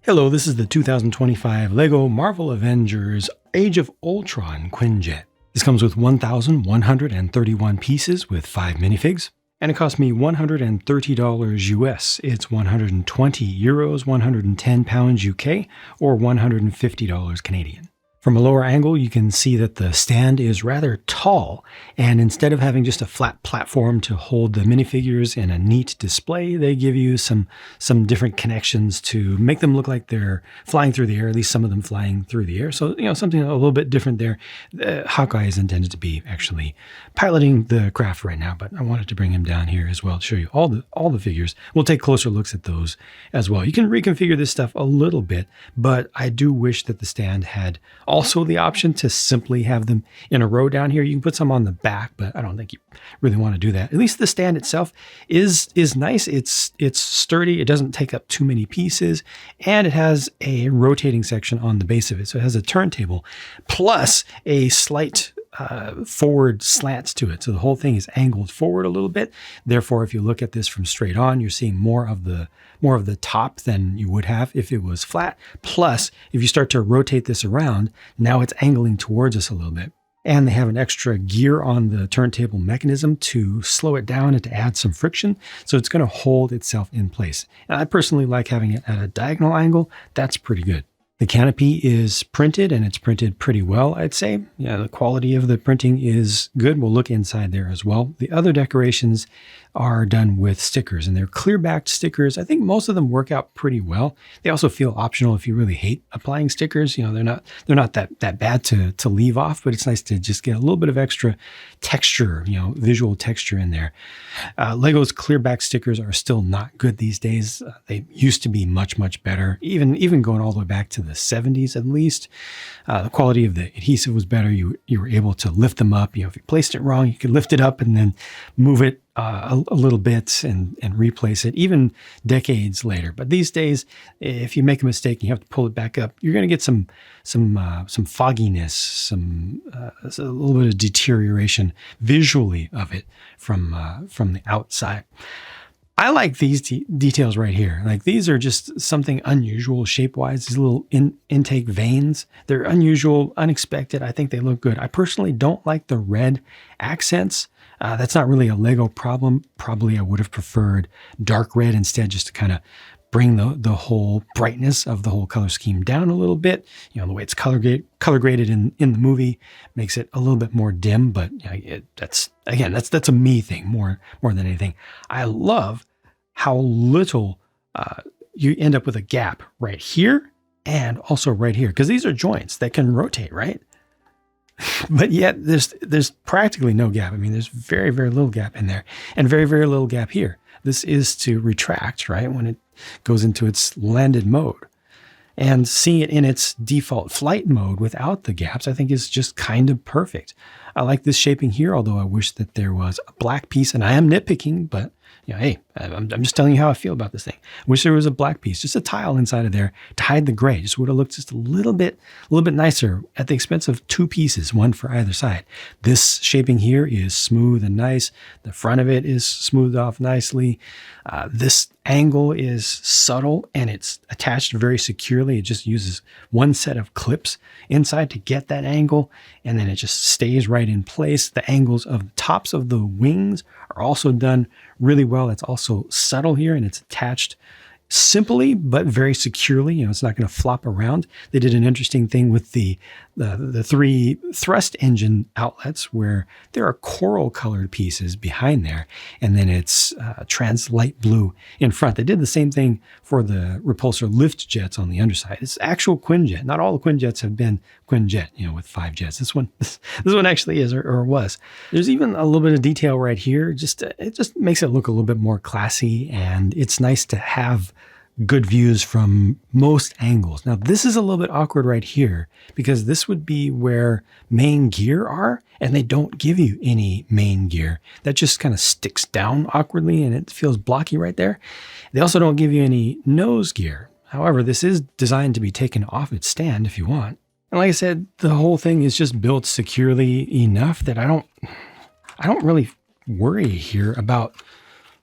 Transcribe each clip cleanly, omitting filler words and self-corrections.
Hello, this is the 2025 LEGO Marvel Avengers Age of Ultron Quinjet. This comes with 1,131 pieces with 5 minifigs, and it cost me $130 US. It's 120 euros, 110 pounds UK, or $150 Canadian. From a lower angle, you can see that the stand is rather tall, and instead of having just a flat platform to hold the minifigures in a neat display, they give you some different connections to make them look like they're flying through the air, at least some of them flying through the air. So, something a little bit different there. Hawkeye is intended to be actually piloting the craft right now, but I wanted to bring him down here as well to show you all the figures. We'll take closer looks at those as well. You can reconfigure this stuff a little bit, but I do wish that the stand had also the option to simply have them in a row down here. You can put some on the back, but I don't think you really want to do that. At least the stand itself is nice. It's sturdy. It doesn't take up too many pieces, and it has a rotating section on the base of it. So it has a turntable plus a slight forward slants to it. So the whole thing is angled forward a little bit. Therefore, if you look at this from straight on, you're seeing more of the top than you would have if it was flat. Plus, if you start to rotate this around, now it's angling towards us a little bit. And they have an extra gear on the turntable mechanism to slow it down and to add some friction. So it's going to hold itself in place. And I personally like having it at a diagonal angle. That's pretty good. The canopy is printed, and it's printed pretty well, I'd say. Yeah, the quality of the printing is good. We'll look inside there as well. The other decorations are done with stickers, and they're clear-backed stickers. I think most of them work out pretty well. They also feel optional if you really hate applying stickers. They're not that bad to leave off, but it's nice to just get a little bit of extra texture, visual texture in there. Lego's clear-back stickers are still not good these days. They used to be much, much better, even going all the way back to the 70s at least. The quality of the adhesive was better. You were able to lift them up. If you placed it wrong, you could lift it up and then move it a little bit and replace it, even decades later. But these days, if you make a mistake and you have to pull it back up, you're going to get some fogginess, a little bit of deterioration visually of it from the outside. I like these details right here. Like, these are just something unusual shape-wise. These little intake veins, they're unusual, unexpected. I think they look good. I personally don't like the red accents. That's not really a Lego problem. Probably I would have preferred dark red instead, just to kind of bring the whole brightness of the whole color scheme down a little bit. The way it's color graded in the movie makes it a little bit more dim, but that's a me thing more than anything. I love how little you end up with a gap right here and also right here, because these are joints that can rotate, right? But yet there's practically no gap. I mean, there's very, very little gap in there, and very, very little gap here. This is to retract, right, when it goes into its landed mode. And seeing it in its default flight mode without the gaps, I think is just kind of perfect. I like this shaping here, although I wish that there was a black piece, and I am nitpicking, but hey, I'm just telling you how I feel about this thing. I wish there was a black piece, just a tile inside of there to hide the gray. Just would have looked just a little bit nicer at the expense of 2 pieces, one for either side. This shaping here is smooth and nice. The front of it is smoothed off nicely. This angle is subtle, and it's attached very securely. It just uses one set of clips inside to get that angle, and then it just stays right in place. The angles of the tops of the wings are also done really well. It's also subtle here, and it's attached simply but very securely. It's not going to flop around. They did an interesting thing with the 3 thrust engine outlets, where there are coral colored pieces behind there, and then it's trans light blue in front. They did the same thing for the repulsor lift jets on the underside. It's actual Quinjet. Not all the Quinjets have been Quinjet, with 5 jets. This one actually is, or was. There's even a little bit of detail right here. It just makes it look a little bit more classy, and it's nice to have good views from most angles. Now, this is a little bit awkward right here, because this would be where main gear are, and they don't give you any main gear. That just kind of sticks down awkwardly, and it feels blocky right there. They also don't give you any nose gear. However, this is designed to be taken off its stand if you want. And like I said, the whole thing is just built securely enough that I don't really worry here about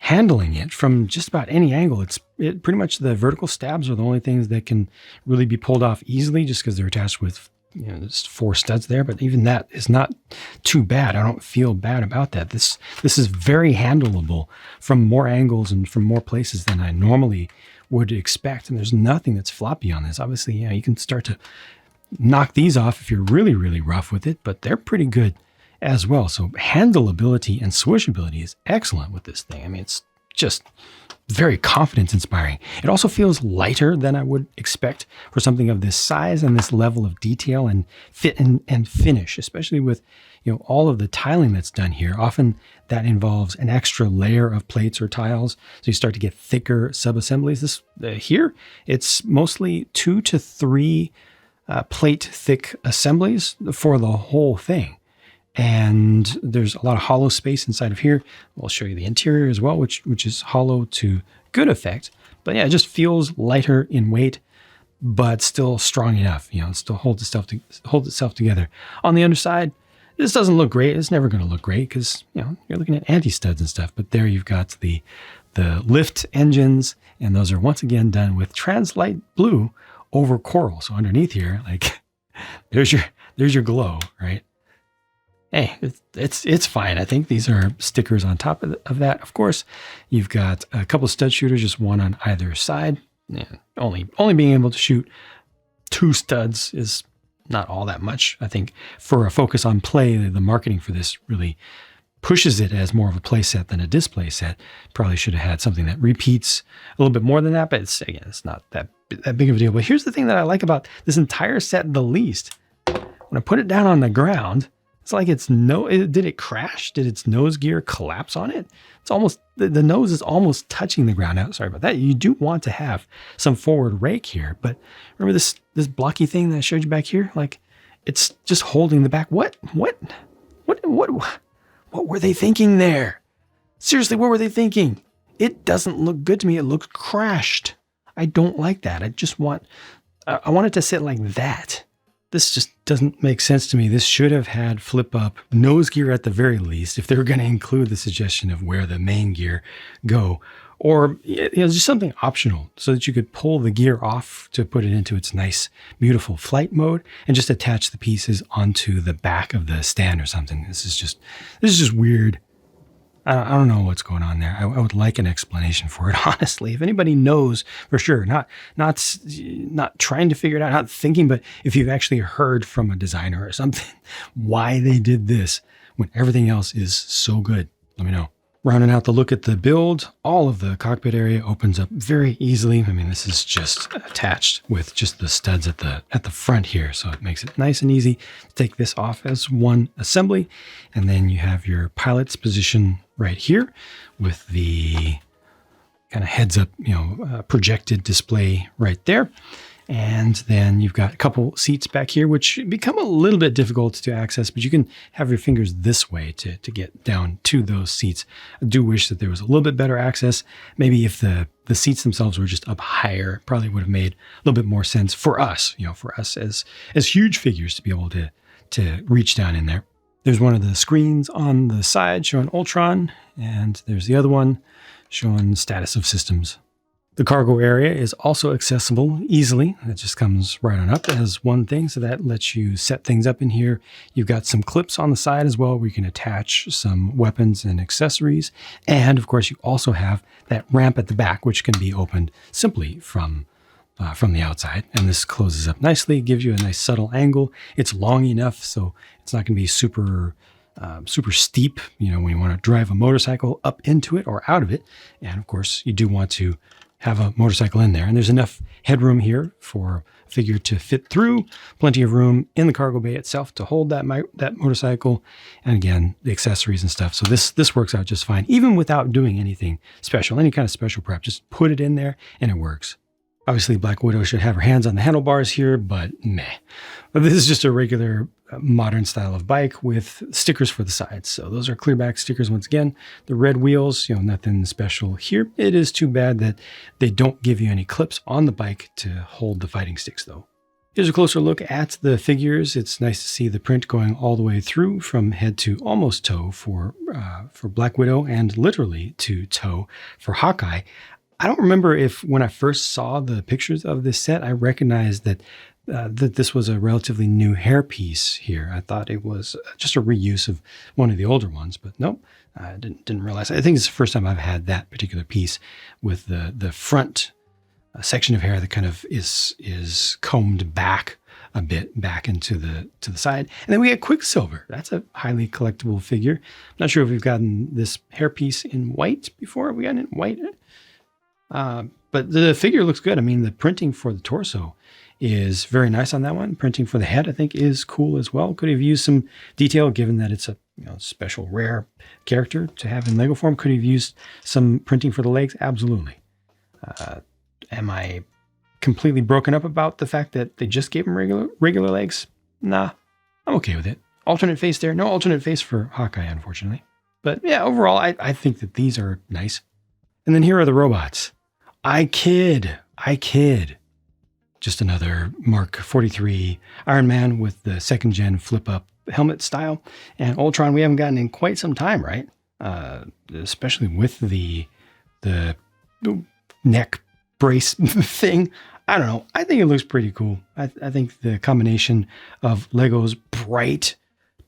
handling it from just about any angle. It pretty much the vertical stabs are the only things that can really be pulled off easily, just because they're attached with, there's 4 studs there. But even that is not too bad. I don't feel bad about that. This is very handleable from more angles and from more places than I normally would expect. And there's nothing that's floppy on this. Obviously, you can start to knock these off if you're really, really rough with it, but they're pretty good as well. So handleability and swishability is excellent with this thing. I mean, it's just very confidence inspiring. It also feels lighter than I would expect for something of this size and this level of detail and fit and finish, especially with, all of the tiling that's done here. Often that involves an extra layer of plates or tiles. So you start to get thicker sub-assemblies. This here, it's mostly 2 to 3 plate thick assemblies for the whole thing. And there's a lot of hollow space inside of here. I'll show you the interior as well, which is hollow to good effect. But yeah, it just feels lighter in weight, but still strong enough. It still holds itself together. On the underside, this doesn't look great. It's never going to look great because you're looking at anti-studs and stuff. But there you've got the lift engines, and those are once again done with translight blue over coral. So underneath here, like there's your glow, right? Hey, it's fine. I think these are stickers on top of that. Of course, you've got a couple of stud shooters, just one on either side. Yeah, only being able to shoot 2 studs is not all that much. I think for a focus on play, the marketing for this really pushes it as more of a play set than a display set. Probably should have had something that repeats a little bit more than that, but it's not that big of a deal. But here's the thing that I like about this entire set the least. When I put it down on the ground, it's like did it crash? Did its nose gear collapse on it? It's almost, the nose is almost touching the ground. Now, sorry about that. You do want to have some forward rake here, but remember this blocky thing that I showed you back here? Like it's just holding the back. What were they thinking there? Seriously, what were they thinking? It doesn't look good to me. It looks crashed. I don't like that. I want it to sit like that. This just doesn't make sense to me. This should have had flip up nose gear at the very least, if they were going to include the suggestion of where the main gear go, or just something optional so that you could pull the gear off to put it into its nice, beautiful flight mode and just attach the pieces onto the back of the stand or something. This is just weird. I don't know what's going on there. I would like an explanation for it, honestly. If anybody knows for sure, not trying to figure it out, not thinking, but if you've actually heard from a designer or something why they did this when everything else is so good, let me know. Rounding out the look at the build, all of the cockpit area opens up very easily. I mean, this is just attached with just the studs at the front here. So it makes it nice and easy to take this off as one assembly. And then you have your pilot's position right here with the kind of heads up, projected display right there. And then you've got a couple seats back here, which become a little bit difficult to access, but you can have your fingers this way to get down to those seats. I do wish that there was a little bit better access. Maybe if the seats themselves were just up higher, probably would have made a little bit more sense for us, for us as huge figures to be able to reach down in there. There's one of the screens on the side showing Ultron, and there's the other one showing the status of systems. The cargo area is also accessible easily. It just comes right on up as one thing, so that lets you set things up in here. You've got some clips on the side as well where you can attach some weapons and accessories. And of course, you also have that ramp at the back, which can be opened simply from the outside. And this closes up nicely, gives you a nice subtle angle. It's long enough, so it's not going to be super steep, when you want to drive a motorcycle up into it or out of it. And of course, you do want to have a motorcycle in there. And there's enough headroom here for a figure to fit through, plenty of room in the cargo bay itself to hold that motorcycle. And again, the accessories and stuff. So this works out just fine, even without doing anything special, any kind of special prep. Just put it in there and it works. Obviously, Black Widow should have her hands on the handlebars here, but meh. But this is just a regular modern style of bike with stickers for the sides. So those are clear back stickers once again. The red wheels, nothing special here. It is too bad that they don't give you any clips on the bike to hold the fighting sticks though. Here's a closer look at the figures. It's nice to see the print going all the way through from head to almost toe for Black Widow and literally to toe for Hawkeye. I don't remember if when I first saw the pictures of this set, I recognized that this was a relatively new hairpiece here. I thought it was just a reuse of one of the older ones, but nope, I didn't realize. I think it's the first time I've had that particular piece with the front section of hair that kind of is combed back a bit back into the side. And then we get Quicksilver. That's a highly collectible figure. I'm not sure if we've gotten this hairpiece in white before. Have we gotten it in white? But the figure looks good. I mean, the printing for the torso is very nice on that one. Printing for the head, I think, is cool as well. Could have used some detail given that it's a special rare character to have in Lego form. Could have used some printing for the legs. Absolutely. Am I completely broken up about the fact that they just gave him regular legs? Nah, I'm okay with it. Alternate face there. No alternate face for Hawkeye, unfortunately. But yeah, overall, I think that these are nice. And then here are the robots. I kid. Just another Mark 43 Iron Man with the second gen flip up helmet style. And Ultron we haven't gotten in quite some time, right? Especially with the neck brace thing. I don't know. I think it looks pretty cool. I think the combination of Lego's bright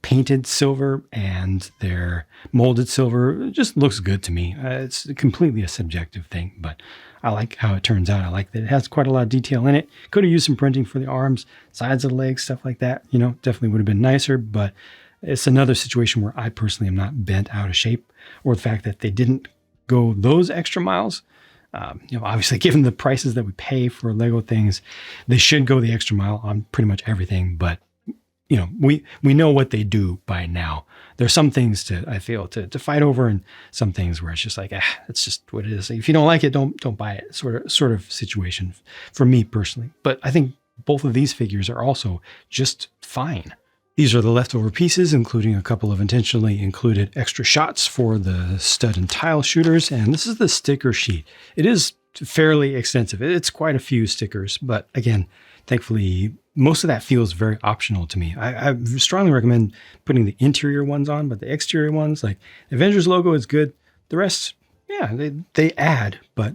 painted silver and their molded silver just looks good to me. It's completely a subjective thing, but I like how it turns out. I like that it has quite a lot of detail in it. Could have used some printing for the arms, sides of the legs, stuff like that. Definitely would have been nicer, but it's another situation where I personally am not bent out of shape, or the fact that they didn't go those extra miles. Obviously, given the prices that we pay for Lego things, they should go the extra mile on pretty much everything. But we know what they do by now. There's some things I feel to fight over, and some things where it's just like, it's just what it is. If you don't like it, don't buy it. Sort of situation for me personally. But I think both of these figures are also just fine. These are the leftover pieces, including a couple of intentionally included extra shots for the stud and tile shooters. And this is the sticker sheet. It is fairly extensive. It's quite a few stickers, but again, thankfully, most of that feels very optional to me. I strongly recommend putting the interior ones on, but the exterior ones, like the Avengers logo is good. The rest, yeah, they add, but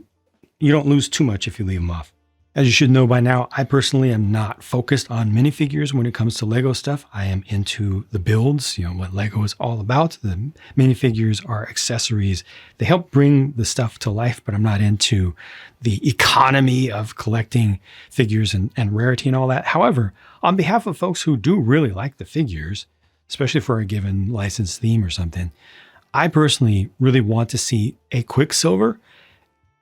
you don't lose too much if you leave them off. As you should know by now, I personally am not focused on minifigures when it comes to Lego stuff. I am into the builds, what Lego is all about. The minifigures are accessories. They help bring the stuff to life, but I'm not into the economy of collecting figures and rarity and all that. However, on behalf of folks who do really like the figures, especially for a given licensed theme or something, I personally really want to see a Quicksilver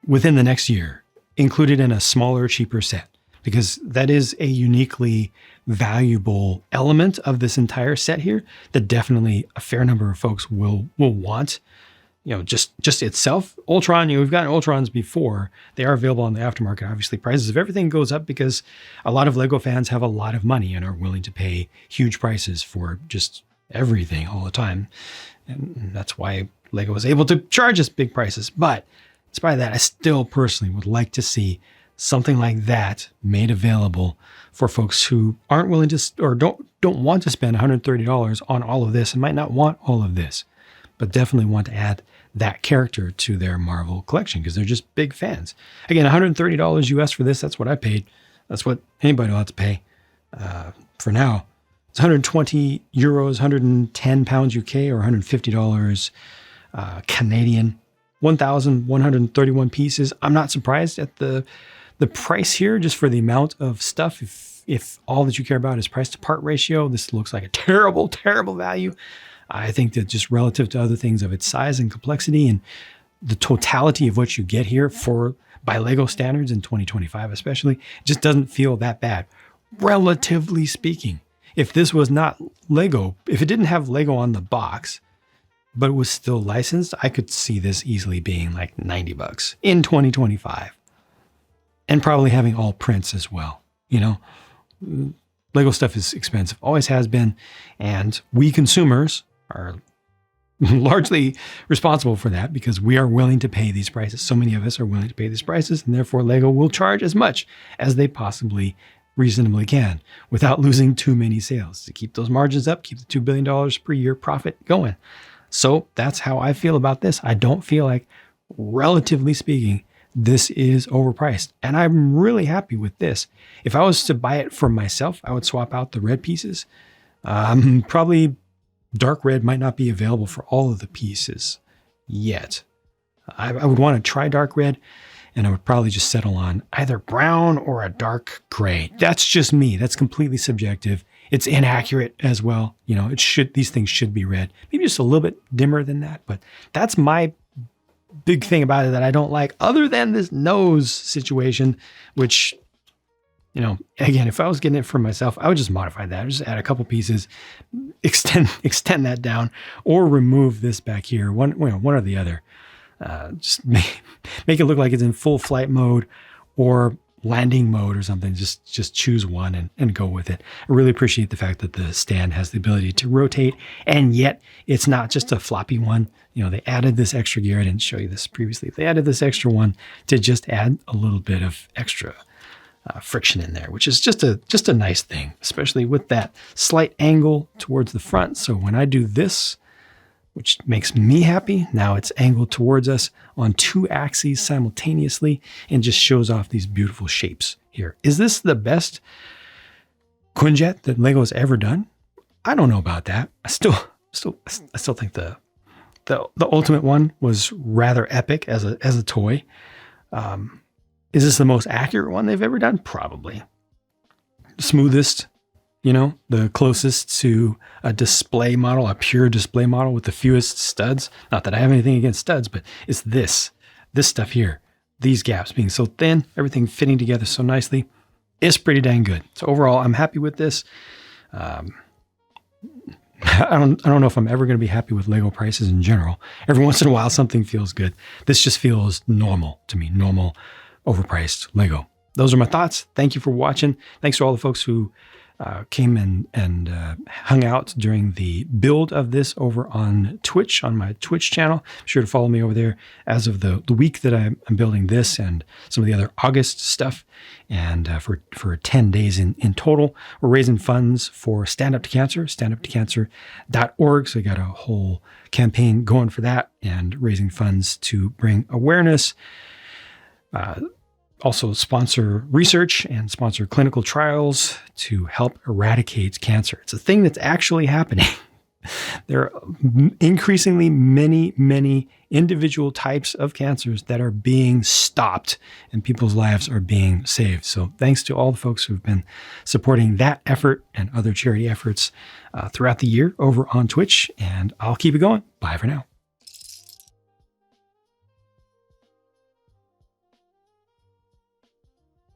within the next year, included in a smaller, cheaper set, because that is a uniquely valuable element of this entire set here that definitely a fair number of folks will want. Just itself. Ultron, we've gotten Ultrons before. They are available on the aftermarket. Obviously, prices of everything goes up because a lot of Lego fans have a lot of money and are willing to pay huge prices for just everything all the time. And that's why Lego was able to charge us big prices. But despite that, I still personally would like to see something like that made available for folks who aren't willing to or don't want to spend $130 on all of this and might not want all of this, but definitely want to add that character to their Marvel collection because they're just big fans. Again, $130 US for this, that's what I paid. That's what anybody will have to pay for now. It's 120 euros, 110 pounds UK, or $150 Canadian. 1,131 pieces. I'm not surprised at the price here, just for the amount of stuff. If all that you care about is price to part ratio, this looks like a terrible, terrible value. I think that just relative to other things of its size and complexity and the totality of what you get here by Lego standards in 2025 especially, it just doesn't feel that bad, relatively speaking. If this was not Lego, if it didn't have Lego on the box, but it was still licensed, I could see this easily being like $90 in 2025. And probably having all prints as well. Lego stuff is expensive, always has been. And we consumers are largely responsible for that because we are willing to pay these prices. So many of us are willing to pay these prices, and therefore Lego will charge as much as they possibly reasonably can without losing too many sales, to keep those margins up, keep the $2 billion per year profit going. So that's how I feel about this. I don't feel like, relatively speaking, this is overpriced. And I'm really happy with this. If I was to buy it for myself, I would swap out the red pieces. Probably dark red might not be available for all of the pieces yet. I would want to try dark red, and I would probably just settle on either brown or a dark gray. That's just me. That's completely subjective. It's inaccurate as well. You know, these things should be red. Maybe just a little bit dimmer than that, but that's my big thing about it that I don't like, other than this nose situation, which, you know, again, if I was getting it for myself, I would just modify that. Just add a couple pieces, extend that down, or remove this back here, one or the other. Just make it look like it's in full flight mode or landing mode or something. Just choose one and go with it. I really appreciate the fact that the stand has the ability to rotate, and yet it's not just a floppy one. You know, they added this extra gear. I didn't show you this previously. They added this extra one to just add a little bit of extra friction in there, which is just a nice thing, especially with that slight angle towards the front. So when I do this, which makes me happy, now it's angled towards us on two axes simultaneously and just shows off these beautiful shapes here. Is this the best Quinjet that Lego has ever done? I don't know about that. I still think the Ultimate one was rather epic as a toy. Is this the most accurate one they've ever done? Probably. Smoothest, you know, the closest to a display model, a pure display model with the fewest studs. Not that I have anything against studs, but it's this stuff here. These gaps being so thin, everything fitting together so nicely. It's pretty dang good. So overall, I'm happy with this. I don't know if I'm ever going to be happy with Lego prices in general. Every once in a while, something feels good. This just feels normal to me. Normal, overpriced Lego. Those are my thoughts. Thank you for watching. Thanks to all the folks who came and hung out during the build of this over on Twitch, on my Twitch channel. Be sure to follow me over there as of the week that I'm building this and some of the other August stuff. And for 10 days in total, we're raising funds for Stand Up to Cancer, standuptocancer.org. So we got a whole campaign going for that and raising funds to bring awareness, also sponsor research and sponsor clinical trials to help eradicate cancer. It's a thing that's actually happening. There are increasingly many individual types of cancers that are being stopped and people's lives are being saved. So thanks to all the folks who've been supporting that effort and other charity efforts throughout the year over on Twitch. And I'll keep it going. Bye for now.